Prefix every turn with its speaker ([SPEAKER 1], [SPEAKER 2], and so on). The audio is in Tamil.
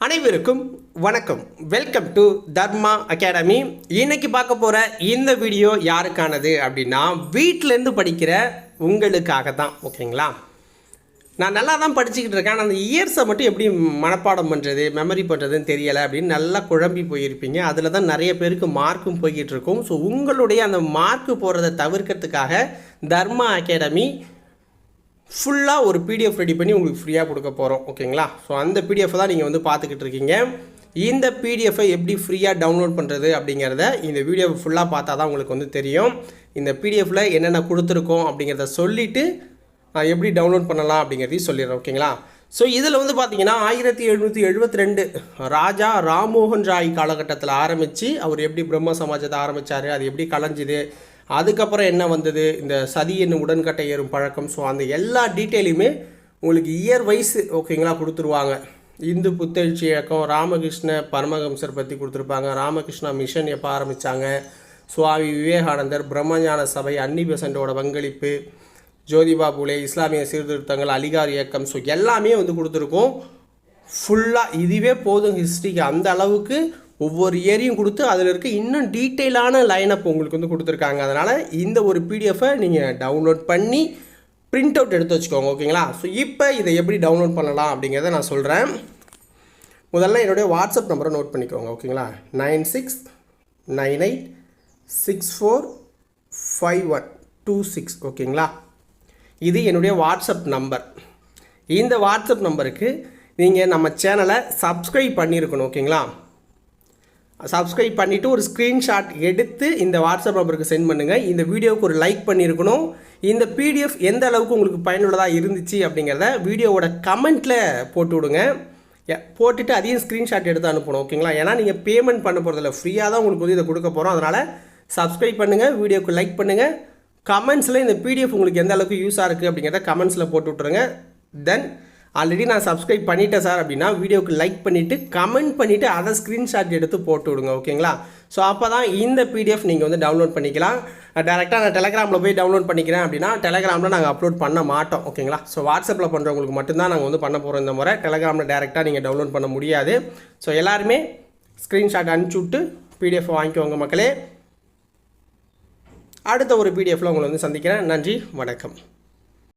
[SPEAKER 1] அனைவருக்கும் வணக்கம். Welcome to Dharma academy. இன்னைக்கு பார்க்க போகிற இந்த வீடியோ யாருக்கானது அப்படின்னா வீட்டிலேருந்து படிக்கிற உங்களுக்காக தான். ஓகேங்களா, நான் நல்லா தான் படிச்சுக்கிட்டு இருக்கேன். அந்த இயர்ஸை மட்டும் எப்படி மனப்பாடம் பண்ணுறது, மெமரி பண்ணுறதுன்னு தெரியலை அப்படின்னு நல்லா குழம்பி போயிருப்பீங்க. அதில் தான் நிறைய பேருக்கு மார்க்கும் போய்கிட்டு இருக்கும். ஸோ உங்களுடைய அந்த மார்க்கு போகிறத தவிர்க்கிறதுக்காக தர்மா அகாடமி ஃபுல்லாக ஒரு பிடிஎஃப் ரெடி பண்ணி உங்களுக்கு ஃப்ரீயாக கொடுக்க போகிறோம். ஓகேங்களா, ஸோ அந்த பிடிஎஃப் தான் நீங்கள் பார்த்துக்கிட்டு இருக்கீங்க. இந்த பிடிஎஃபை எப்படி ஃப்ரீயாக டவுன்லோட் பண்ணுறது அப்படிங்கிறத இந்த வீடியோ ஃபுல்லாக பார்த்தா தான் உங்களுக்கு தெரியும். இந்த பிடிஎஃப்பில் என்னென்ன கொடுத்துருக்கோம் அப்படிங்கிறத சொல்லிவிட்டு நான் எப்படி டவுன்லோட் பண்ணலாம் அப்படிங்கிறதையும் சொல்லிடுறேன். ஓகேங்களா, ஸோ இதில் பார்த்தீங்கன்னா 1772 ராஜா ராம்மோகன் ராய் காலகட்டத்தில் ஆரம்பித்து அவர் எப்படி பிரம்ம சமாஜத்தை ஆரம்பித்தார், அது எப்படி கலைஞ்சிது, அதுக்கப்புறம் என்ன வந்தது, இந்த சதி என்னும் உடன்கட்டை ஏறும் பழக்கம். ஸோ அந்த எல்லா டீட்டெயிலுமே உங்களுக்கு இயர் வைஸ் ஓகேங்களா கொடுத்துருவாங்க. இந்து புத்தெழுச்சி இயக்கம், ராமகிருஷ்ண பரமஹம்சர் பற்றி கொடுத்துருப்பாங்க, ராமகிருஷ்ணா மிஷன் எப்போ ஆரம்பித்தாங்க, சுவாமி விவேகானந்தர், பிரம்மஞான சபை, அன்னி பெசண்டோட பங்களிப்பு, ஜோதிபா பூலே, இஸ்லாமிய சீர்திருத்தங்கள், அலிகார் இயக்கம். ஸோ எல்லாமே கொடுத்துருக்கோம் ஃபுல்லாக. இதுவே போதும் ஹிஸ்ட்ரிக்கு. அந்த அளவுக்கு ஒவ்வொரு இயரையும் கொடுத்து அதில் இருக்க இன்னும் டீட்டெயிலான லைனப் உங்களுக்கு கொடுத்துருக்காங்க. அதனால் இந்த ஒரு பிடிஎஃபை நீங்கள் டவுன்லோட் பண்ணி பிரிண்ட் அவுட் எடுத்து வச்சுக்கோங்க. ஓகேங்களா, ஸோ இப்போ இதை எப்படி டவுன்லோட் பண்ணலாம் அப்படிங்கிறத நான் சொல்கிறேன். முதல்ல என்னுடைய வாட்ஸ்அப் நம்பரை நோட் பண்ணிக்கோங்க. ஓகேங்களா, 9698645126. ஓகேங்களா, இது என்னுடைய வாட்ஸ்அப் நம்பர். இந்த வாட்ஸ்அப் நம்பருக்கு நீங்கள் நம்ம சேனலை சப்ஸ்கிரைப் பண்ணியிருக்கணும். ஓகேங்களா, சப்ஸ்கிரைப் பண்ணிவிட்டு ஒரு ஸ்க்ரீன்ஷாட் எடுத்து இந்த வாட்ஸ்அப் நம்பருக்கு சென்ட் பண்ணுங்கள். இந்த வீடியோவுக்கு ஒரு லைக் பண்ணியிருக்கணும். இந்த பிடிஎஃப் எந்த அளவுக்கு உங்களுக்கு பயனுள்ளதாக இருந்துச்சு அப்படிங்கிறத வீடியோவோட கமெண்ட்டில் போட்டு விடுங்க. போட்டுட்டு அதையும் ஸ்க்ரீன்ஷாட் எடுத்து அனுப்பணும். ஓகேங்களா, ஏன்னா நீங்கள் பேமெண்ட் பண்ண போகிறதில்ல, ஃப்ரீயாக தான் உங்களுக்கு இதை கொடுக்க போகிறோம். அதனால் சப்ஸ்கிரைப் பண்ணுங்கள், வீடியோவுக்கு லைக் பண்ணுங்கள், கமெண்ட்ஸில் இந்த பிடிஎஃப் உங்களுக்கு எந்த அளவுக்கு யூஸாக இருக்குது அப்படிங்கிறத கமெண்ட்ஸில் போட்டு விட்ருங்க. தென் ஆல்ரெடி நான் சப்ஸ்கிரைப் பண்ணிட்டேன் சார் அப்படின்னா வீடியோவுக்கு லைக் பண்ணிவிட்டு கமெண்ட் பண்ணிவிட்டு அதை ஸ்க்ரீன்ஷாட் எடுத்து போட்டு விடுங்க. ஓகேங்களா, ஸோ அப்போ தான் இந்த பிடிஎஃப் நீங்கள் டவுன்லோட் பண்ணிக்கலாம். டேரெக்டாக நான் டெலகிராமில் போய் டவுன்லோட் பண்ணிக்கிறேன் அப்படின்னா டெலகிராமில் நாங்கள் அப்லோட் பண்ண மாட்டோம். ஓகேங்களா, ஸோ வாட்ஸ்அப்பில் பண்ணுறவங்களுக்கு மட்டும்தான் நாங்கள் பண்ண போகிறோம் இந்த முறை. டெலகிராமில் டேரெக்டாக நீங்கள் டவுன்லோட் பண்ண முடியாது. ஸோ எல்லாருமே ஸ்க்ரீன்ஷாட் அனுப்பிச்சி விட்டு பிடிஎஃப் வாங்கிக்கோங்க மக்களே. அடுத்த ஒரு பிடிஎஃப்பில் உங்களை சந்திக்கிறேன். நன்றி, வணக்கம்.